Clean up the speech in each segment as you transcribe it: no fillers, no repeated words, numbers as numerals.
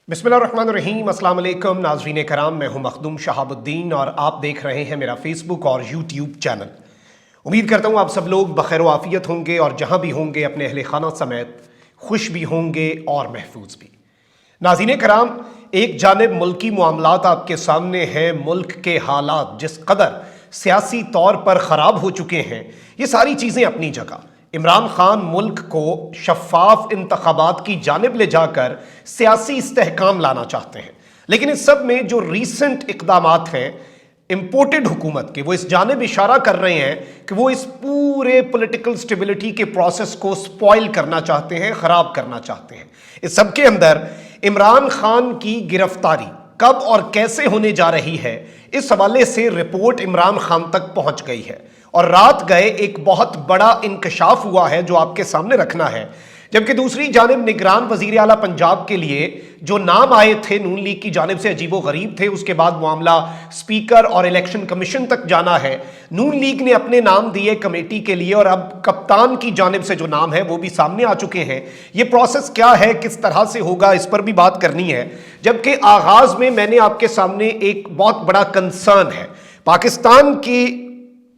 बिस्मिल्लाहिर्रहमानिर्रहीम, अस्सलाम वालेकुम नाज़रीन कराम। मैं हूं मखदूम शहाबुद्दीन और आप देख रहे हैं मेरा फेसबुक और यूट्यूब चैनल। उम्मीद करता हूं आप सब लोग बखैर आफियत होंगे और जहां भी होंगे अपने अहले खाना समेत खुश भी होंगे और महफूज भी। नाज़रीन कराम, एक जानिब मुल्की मामलात आपके सामने हैं। मुल्क के हालात जिस कदर सियासी तौर पर ख़राब हो चुके हैं, ये सारी चीज़ें अपनी जगह। इमरान खान मुल्क को शफाफ इंतखाबात की जानिब ले जाकर सियासी इस्तेहकाम लाना चाहते हैं, लेकिन इस सब में जो रीसेंट इकदामात हैं इम्पोर्टेड हुकूमत के, वो इस जानिब इशारा कर रहे हैं कि वो इस पूरे पॉलिटिकल स्टेबिलिटी के प्रोसेस को स्पॉइल करना चाहते हैं, ख़राब करना चाहते हैं। इस सब के अंदर इमरान खान की गिरफ्तारी कब और कैसे होने जा रही है, इस हवाले से रिपोर्ट इमरान खान तक पहुंच गई है और रात गए एक बहुत बड़ा इंकशाफ हुआ है जो आपके सामने रखना है। जबकि दूसरी जानिब निगरान वजीर आला पंजाब के लिए जो नाम आए थे नून लीग की जानिब से अजीबो गरीब थे। उसके बाद मामला स्पीकर और इलेक्शन कमीशन तक जाना है। नून लीग ने अपने नाम दिए कमेटी के लिए और अब कप्तान की जानिब से जो नाम है वो भी सामने आ चुके हैं। ये प्रोसेस क्या है, किस तरह से होगा, इस पर भी बात करनी है। जबकि आगाज में मैंने आपके सामने एक बहुत बड़ा कंसर्न है पाकिस्तान की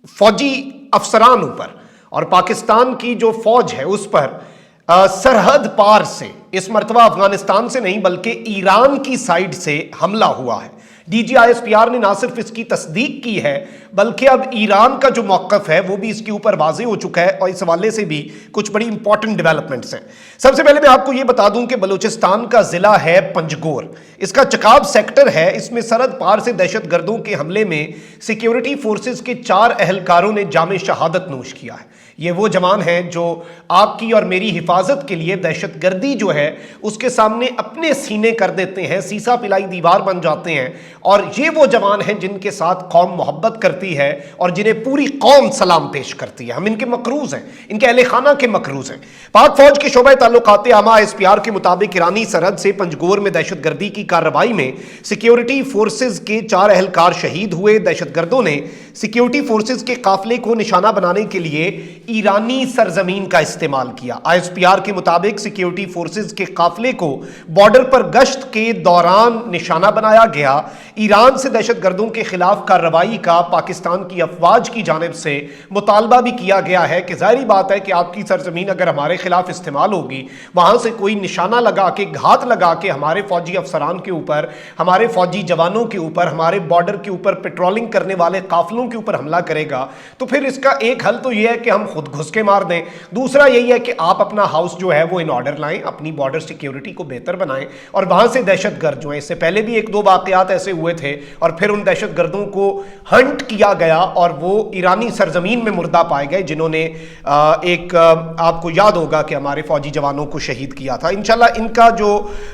फौजी अफसरानों पर और पाकिस्तान की जो फौज है उस पर सरहद पार से, इस मरतबा अफगानिस्तान से नहीं बल्कि ईरान की साइड से हमला हुआ है। DGISPR ने ना सिर्फ इसकी तस्दीक की है बल्कि अब ईरान का जो मौक़िफ़ है वो भी इसके ऊपर वाज़ेह हो चुका है और इस हवाले से भी कुछ बड़ी इंपॉर्टेंट डेवलपमेंट्स हैं। सबसे पहले मैं आपको ये बता दूं कि बलूचिस्तान का ज़िला है पंजगोर, इसका चकाब सेक्टर है। इसमें सरहद पार से दहशत गर्दों के हमले में सिक्योरिटी फोर्सेज के 4 अहलकारों ने जामे शहादत नोश किया है। ये वो जवान हैं जो आपकी और मेरी हिफाजत के लिए दहशत गर्दी जो है उसके सामने अपने सीने कर देते हैं, सीसा पिलाई दीवार बन जाते हैं। और ये वो जवान हैं जिनके साथ कौम मोहब्बत करती है और जिन्हें पूरी कौम सलाम पेश करती है। हम इनके मकरूज हैं, इनके अहले खाना के मकरूज हैं। पाक फौज के शोबा ताल्लुकात आमा ISPR के मुताबिक ईरानी सरहद से पंजगोर में दहशत गर्दी की कार्रवाई में सिक्योरिटी फोर्सेज के 4 अहलकार शहीद हुए। दहशत गर्दों ने सिक्योरिटी फोर्सेज के काफिले को निशाना बनाने के लिए ईरानी सरजमीन का इस्तेमाल किया। ISPR के मुताबिक सिक्योरिटी फोर्सेज के काफिले को बॉर्डर पर गश्त के दौरान निशाना बनाया गया। ईरान से दहशत गर्दों के खिलाफ कार्रवाई का पाकिस्तान की अफवाज की जानिब से मुतालबा भी किया गया है कि जाहिर बात है कि आपकी सरजमीन अगर हमारे खिलाफ इस्तेमाल होगी, वहां से कोई निशाना लगा के, घात लगा के हमारे फौजी अफसरान के ऊपर, हमारे फौजी जवानों के ऊपर, हमारे बॉर्डर के ऊपर पेट्रोलिंग करने वाले काफिलों के ऊपर हमला करेगा, तो फिर इसका एक हल तो यह है कि हम खुद घुस के मार दें। दूसरा यही है कि आप अपना हाउस जो है वो इन ऑर्डर लाएं, अपनी बॉर्डर सिक्योरिटी को बेहतर बनाएं और वहां से दहशत गर्द जो है, इससे पहले भी 1-2 वाकयात ऐसे हुए थे और फिर उन दहशत गर्दों को हंट किया गया और वो ईरानी सरजमीन में मुर्दा पाए गए जिन्होंने आपको याद होगा कि हमारे फौजी जवानों को शहीद किया था। इंशाल्लाह इनका जो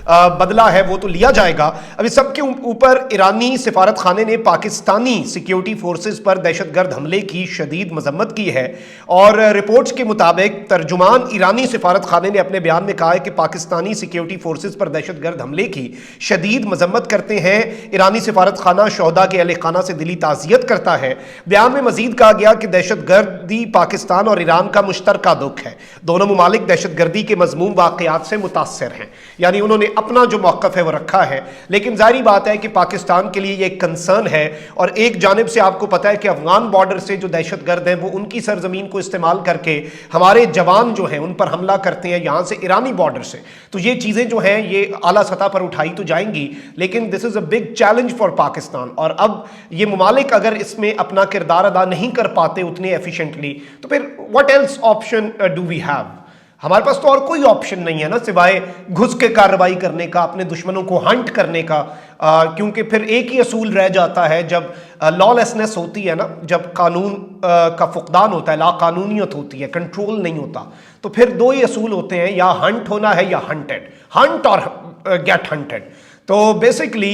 बदला है वो तो लिया जाएगा। अब इस सब के ऊपर ईरानी सिफारत खाने ने पाकिस्तानी सिक्योरिटी फोर्सेज पर दहशतगर्द हमले की शदीद मजम्मत की है और रिपोर्ट्स के मुताबिक तर्जुमान ईरानी सिफारत खाने ने अपने बयान में कहा है कि पाकिस्तानी सिक्योरिटी फोर्सेज पर दहशतगर्द हमले की शदीद मजम्मत करते हैं। ईरानी सिफारत खाना शोहदा के अहले खाना से दिली ताज़ियत करता है। बयान में मजीद कहा गया कि दहशतगर्दी पाकिस्तान और ईरान का मुश्तरका दुख है। दोनों मुमालिक दहशतगर्दी के मजमूम वाकयात से मुतासर हैं, यानी उन्होंने अपना जो मौक़िफ़ है वो रखा है। लेकिन जाहिर बात है कि पाकिस्तान के लिए ये एक कंसर्न है और एक जानिब से आपको पता है कि अफगान बॉर्डर से जो दहशतगर्द हैं वो उनकी सरजमीन को इस्तेमाल करके हमारे जवान जो हैं उन पर हमला करते हैं यहाँ से ईरानी बॉर्डर से। तो ये चीज़ें जो हैं ये आला सतह पर उठाई तो जाएंगी, लेकिन this is a big challenge for Pakistan. और अब ये मुमालिक अगर इसमें अपना किरदार अदा नहीं कर पाते उतने एफिशिएंटली, तो फिर what else option do we have? हमारे पास तो और कोई ऑप्शन नहीं है ना सिवाय घुस के कार्रवाई करने का, अपने दुश्मनों को हंट करने का। क्योंकि फिर एक ही असूल रह जाता है जब लॉलेसनेस होती है ना, जब कानून का फुकदान होता है, ला कानूनियत होती है, कंट्रोल नहीं होता, तो फिर 2 ही असूल होते हैं, या हंट होना है या हंटेड, हंट और गेट हंटेड। तो बेसिकली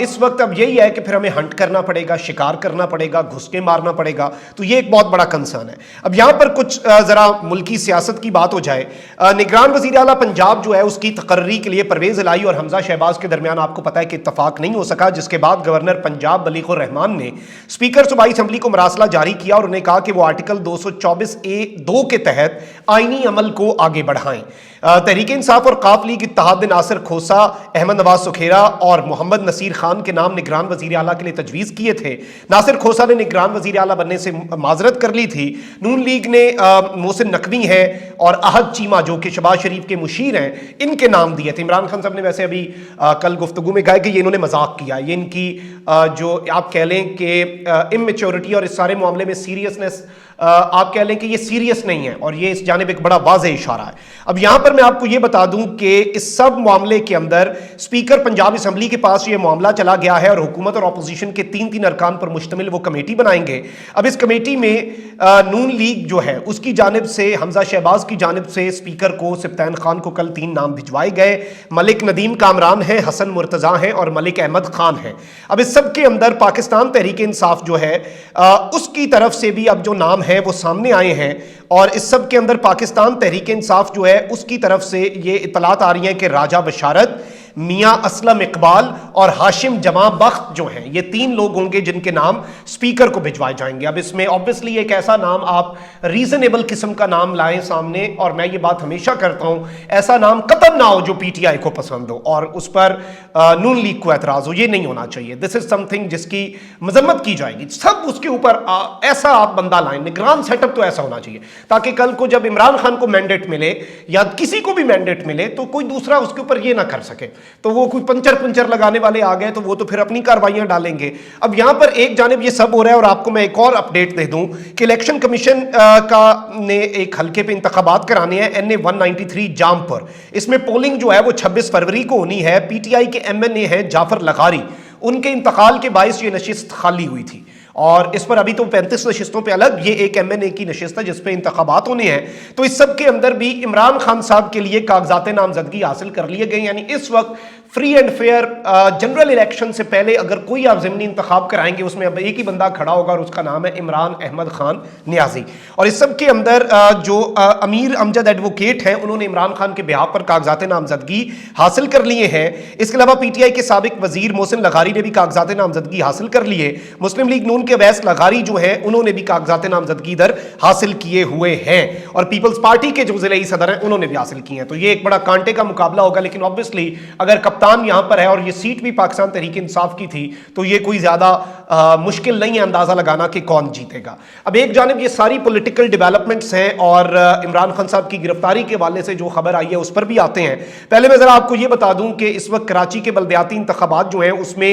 इस वक्त अब यही है कि फिर हमें हंट करना पड़ेगा, शिकार करना पड़ेगा, घुस के मारना पड़ेगा। तो ये एक बहुत बड़ा कंसर्न है। अब यहाँ पर कुछ ज़रा मुल्की सियासत की बात हो जाए। निगरान वज़ीर आला पंजाब जो है उसकी तकर्री के लिए परवेज़ इलाही और हमजा शहबाज के दरमियान आपको पता है कि इत्तफाक नहीं हो सका, जिसके बाद गवर्नर पंजाब बलीग़ुर रहमान ने स्पीकर सूबाई असम्बली को मरासला जारी किया और उन्हें कहा कि वो आर्टिकल 224A(2) के तहत आईनी अमल को आगे बढ़ाएं। तहरीक इंसाफ और काफ लीग इत्तेहाद ने नासिर खोसा, अहमद नवाज सुखेरा और मोहम्मद नसीर खान के नाम निगरान वजीर आला के लिए तजवीज़ किए थे। नासिर खोसा ने निगरान वजीर आला बनने से माजरत कर ली थी। नून लीग ने मोहसिन नकवी है और अहद चीमा जो कि शहबाज शरीफ के मुशीर हैं, इनके नाम दिए थे। इमरान खान साहब ने वैसे अभी कल गुफ्तगू में कहा कि ये इन्होंने मजाक किया, ये इनकी जो आप कह लें कि इमेच्योरिटी और इस सारे मामले में सीरियसनेस आप कह लें कि ये सीरियस नहीं है, और ये इस जानिब एक बड़ा वाज़ेह इशारा है। अब यहां पर मैं आपको ये बता दूं कि इस सब मामले के अंदर स्पीकर पंजाब असम्बली के पास ये मामला चला गया है और हुकूमत और अपोजिशन के 3 अरकान पर मुश्तमिल वो कमेटी बनाएंगे। अब इस कमेटी में नून लीग जो है उसकी जानिब से हमजा शहबाज की जानिब से स्पीकर को सिब्तैन खान को कल 3 नाम भिजवाए गए। मलिक नदीम कामरान है, हसन मुर्तज़ा हैं और मलिक अहमद खान हैं। अब इस सब के अंदर पाकिस्तान तहरीक इंसाफ जो है उसकी तरफ से भी अब जो नाम है वो सामने आए हैं, और इस सब के अंदर पाकिस्तान तहरीक इंसाफ जो है उसकी तरफ से ये इतलात आ रही हैं कि राजा बशारत, मियां असलम इकबाल और हाशिम जमा बख्त जो हैं, ये 3 लोग होंगे जिनके नाम स्पीकर को भिजवाए जाएंगे। अब इसमें ऑब्वियसली एक ऐसा नाम आप रीजनेबल किस्म का नाम लाएं सामने, और मैं ये बात हमेशा करता हूं, ऐसा नाम कतई ना हो जो पीटीआई को पसंद हो और उस पर नून लीग को एतराज हो, ये नहीं होना चाहिए। दिस इज समथिंग जिसकी मजम्मत की जाएगी। सब उसके ऊपर ऐसा आप बंदा लाएं, निगरान सेटअप तो ऐसा होना चाहिए ताकि कल को जब इमरान खान को मैंडेट मिले या किसी को भी मैंडेट मिले तो कोई दूसरा उसके ऊपर ये ना कर सके। तो वो कोई पंचर लगाने वाले आ गए तो वो तो फिर अपनी कार्रवाइयां डालेंगे। अब यहां पर एक जानिब ये सब हो रहा है, और आपको मैं एक और अपडेट दे दूं कि इलेक्शन कमीशन ने एक हल्के पे इंतखाबात कराने हैं NA 193 जाम पर। इसमें पोलिंग जो है वो 26 फरवरी को होनी है। पीटीआई के MNA हैं जाफर लगारी, उनके इंतकाल के बायस ये नशिस्त खाली हुई थी, और इस पर अभी तो 35 नशिस्तों पे अलग ये एक MNA की नशिस्त है जिस पे इंतखाबात होने हैं। तो इस सब के अंदर भी इमरान खान साहब के लिए कागजात नामजदगी हासिल कर लिए गए, यानी इस वक्त free and fair general election से पहले अगर कोई आप ज़मीनी इंतखाब कराएंगे उसमें अब एक ही बंदा खड़ा होगा और उसका नाम है इमरान अहमद खान नियाजी। और इस सब के अंदर जो अमीर अमजद एडवोकेट हैं उन्होंने इमरान खान के बिहाफ पर कागजात नामजदगी हासिल कर लिए हैं। इसके अलावा पीटीआई के साबिक वजीर मोहसिन लगारी ने भी कागजात नामजदगी हासिल कर लिए। मुस्लिम लीग नून के अवैस लगारी जो है उन्होंने भी कागजात नामजदगी इधर हासिल किए हुए हैं, और पीपल्स पार्टी के जो जिले सदर हैं उन्होंने भी हासिल किए हैं। तो ये एक बड़ा कांटे का मुकाबला होगा, लेकिन ऑब्वियसली अगर कप्तान यहां पर है और ये सीट भी पाकिस्तान तहरीक इंसाफ की थी तो ये कोई ज्यादा मुश्किल नहीं है अंदाजा लगाना कि कौन जीतेगा। अब एक जानिब ये सारी पॉलिटिकल डेवलपमेंट्स हैं और इमरान खान साहब की गिरफ्तारी के हवाले से जो खबर आई है उस पर भी आते हैं। पहले मैं जरा आपको ये बता दूं कि इस वक्त कराची के बल्दियाती इंतखाबात जो है उसमें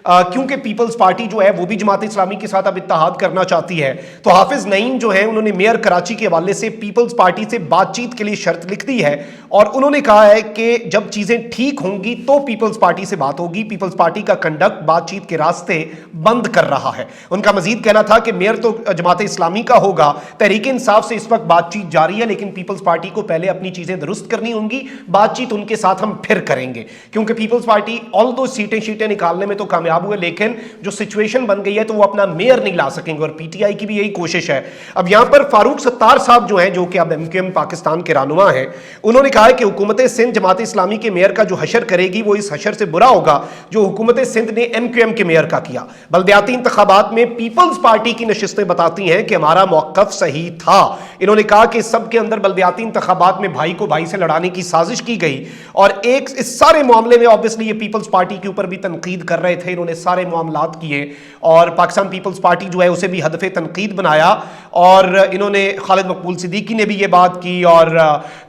क्योंकि पीपल्स पार्टी जो है वो भी जमात इस्लामी के साथ अब इत्तेहाद करना चाहती है, तो हाफिज नईम जो है उन्होंने मेयर कराची के हवाले से पीपल्स पार्टी से बातचीत के लिए शर्त लिख दी है, और उन्होंने कहा है कि जब चीजें ठीक होंगी तो पीपल्स पार्टी से बात होगी। पीपल्स पार्टी का कंडक्ट बातचीत के रास्ते बंद कर रहा है। उनका मजीद कहना था कि मेयर तो जमात इस्लामी का होगा, तहरीक इंसाफ से इस वक्त बातचीत जारी है, लेकिन पीपल्स पार्टी को पहले अपनी चीजें दुरुस्त करनी होंगी, बातचीत उनके साथ हम फिर करेंगे। क्योंकि पीपल्स पार्टी ऑल दो सीटें निकालने में तो कामयाब हुए, लेकिन जो सिचुएशन बन गई है तो वो अपना मेयर नहीं ला सकेंगे, और पीटीआई की भी यही कोशिश है। अब यहां पर फारूक सत्तार साहब जो हैं, जो कि अब MQM पाकिस्तान के रहनुमा हैं, उन्होंने कहा है कि हुकूमत सिंध जमात इस्लामी के मेयर का जो हशर करेगी वो इस हशर से बुरा होगा जो हुकूमत सिंध ने MQM के मेयर का किया। बल्दियाती इंतखाबात में पीपल्स पार्टी की नशिस्तें बताती हैं कि हमारा मौक़िफ़ सही था। इन्होंने कहा कि सब के अंदर बल्दियाती इंतखाबात में भाई को भाई से लड़ाने की साजिश की गई, और एक इस सारे मामले में ऑब्वियसली ये पीपल्स पार्टी के ऊपर भी तनकीद कर रहे थे। इन्होंने सारे मामलात किए और पाकिस्तान पीपल्स पार्टी जो है उसे भी हदफ़े तनकीद बनाया, और इन्होंने खालिद मकबूल सिद्दीकी ने भी ये बात की और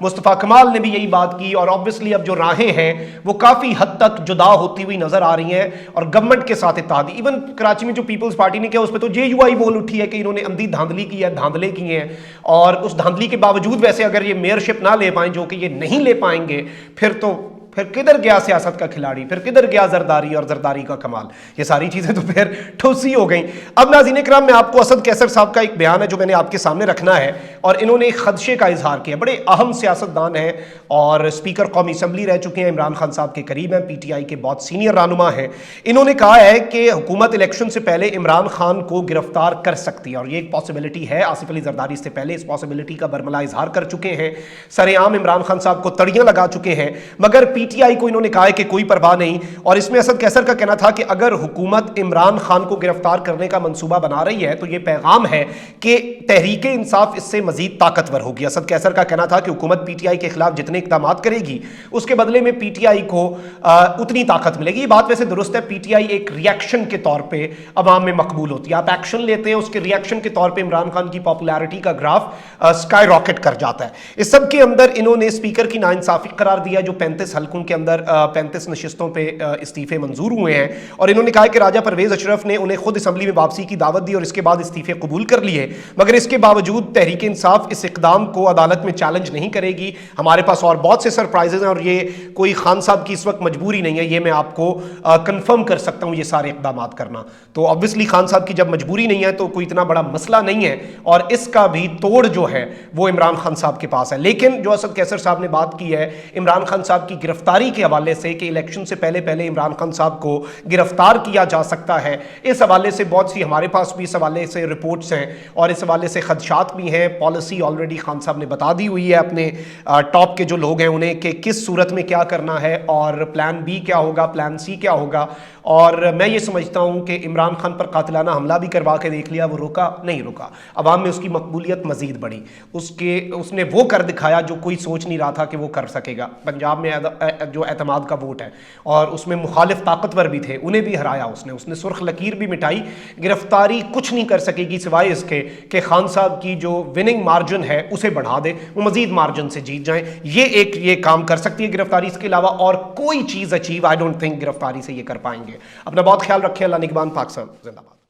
मुस्तफ़ा कमाल ने भी यही बात की, और ऑब्वियसली अब जो राहें हैं वो काफ़ी हद तक जुदा होती हुई नजर आ रही हैं, और गवर्नमेंट के साथ इत्तेहादी। इवन कराची में जो पीपल्स पार्टी ने किया उस पर तो JUI बोल उठी है कि इन्होंने अंधी धांधली की है, धांधले किए हैं, और उस धांधली के बावजूद वैसे अगर ये मेयरशिप ना ले पाएं, जो कि ये नहीं ले पाएंगे, फिर किधर गया सियासत का खिलाड़ी, फिर किधर गया जरदारी और जरदारी का कमाल। ये सारी चीजें तो फिर ठोसी हो गई। अब नाज़रीन इकराम, मैं आपको असद कैसर साहब का एक बयान है जो मैंने आपके सामने रखना है, और इन्होंने एक खदशे का इजहार किया। बड़े अहम सियासतदान हैं और स्पीकर कौमी असम्बली रह चुके हैं, इमरान खान साहब के करीब हैं, PTI के बहुत सीनियर रहनुमा हैं। इन्होंने कहा है कि हुकूमत इलेक्शन से पहले इमरान खान को गिरफ्तार कर सकती है, और ये एक पॉसिबिलिटी है। आसिफ अली जरदारी से पहले इस पॉसिबिलिटी का बरमला इजहार कर चुके हैं, सरेआम इमरान खान साहब को तड़ियां लगा चुके हैं, मगर टी आई को इन्होंने कहा है कि कोई परवाह नहीं, और इसमें असद कैसर का कहना था कि अगर हुकूमत इमरान खान को गिरफ्तार करने का मंसूबा बना रही है तो यह पैगाम है कि तहरीक इंसाफ इससे मजीद ताकतवर होगी। असद कैसर का कहना था कि हुकूमत पी टी आई के खिलाफ जितने इकदाम करेगी उसके बदले में पी टी आई को उतनी ताकत मिलेगी। ये बात वैसे दुरुस्त है, पी टी आई एक रिएक्शन के तौर पर अवाम में मकबूल होती है। आप एक्शन लेते हैं, उसके रिएक्शन के तौर पर इमरान खान की पॉपुलैरिटी का ग्राफ स्काई रॉकेट कर जाता है। इस सब के अंदर इन्होंने स्पीकर की नाइंसाफी करार दिया जो 35 हलकों के अंदर 35 नशिस्तों पे इस्तीफे मंजूर हुए हैं, और इन्होंने कहा कि राजा परवेज अशरफ ने उन्हें खुद असम्बली में वापसी की दावत दी और इसके बाद इस्तीफे कबूल कर लिए, मगर इसके बावजूद तहरीक इंसाफ इस इकदाम को अदालत में चैलेंज नहीं करेगी। हमारे पास और बहुत से सरप्राइजेज हैं और ये कोई खान साहब की इस वक्त मजबूरी नहीं है, ये मैं आपको कंफर्म कर सकता हूं ये सारे इकदाम करना। तो ऑब्वियसली खान साहब की जब मजबूरी नहीं है तो कोई इतना बड़ा मसला नहीं है, और इसका भी तोड़ जो है वो इमरान खान साहब के पास है। लेकिन जो असद कैसर साहब ने बात की है इमरान खान साहब की गिरफ्तारी के हवाले से कि इलेक्शन से पहले पहले इमरान खान साहब को गिरफ्तार किया जा सकता है, इस हवाले से बहुत सी हमारे पास भी इस हवाले से रिपोर्ट्स हैं और इस हवाले से खदशात भी हैं। पॉलिसी ऑलरेडी खान साहब ने बता दी हुई है अपने टॉप के जो लोग हैं उन्हें कि किस सूरत में क्या करना है, और प्लान बी क्या होगा, प्लान सी क्या होगा। और मैं ये समझता हूं कि इमरान खान पर कातिलाना हमला भी करवा के देख लिया, वो रुका नहीं रुका, अवाम में उसकी मकबूलियत मजीद बढ़ी, उसने वो कर दिखाया जो कोई सोच नहीं रहा था कि वो कर सकेगा। पंजाब में जो एतमाद का वोट है और उसमें मुखालिफ ताकतवर भी थे, उन्हें भी हराया उसने सुर्ख लकीर भी मिटाई। गिरफ्तारी कुछ नहीं कर सकेगी सिवाय इसके कि खान साहब की जो विनिंग मार्जिन है उसे बढ़ा दे, वो मजीद मार्जिन से जीत जाएं। ये काम कर सकती है गिरफ्तारी, इसके अलावा और कोई चीज़ अचीव आई डोंट थिंक गिरफ्तारी से ये कर पाएंगे। अपना बहुत ख्याल रखें। अल्लाह निगहबान। पाकिस्तान जिंदाबाद।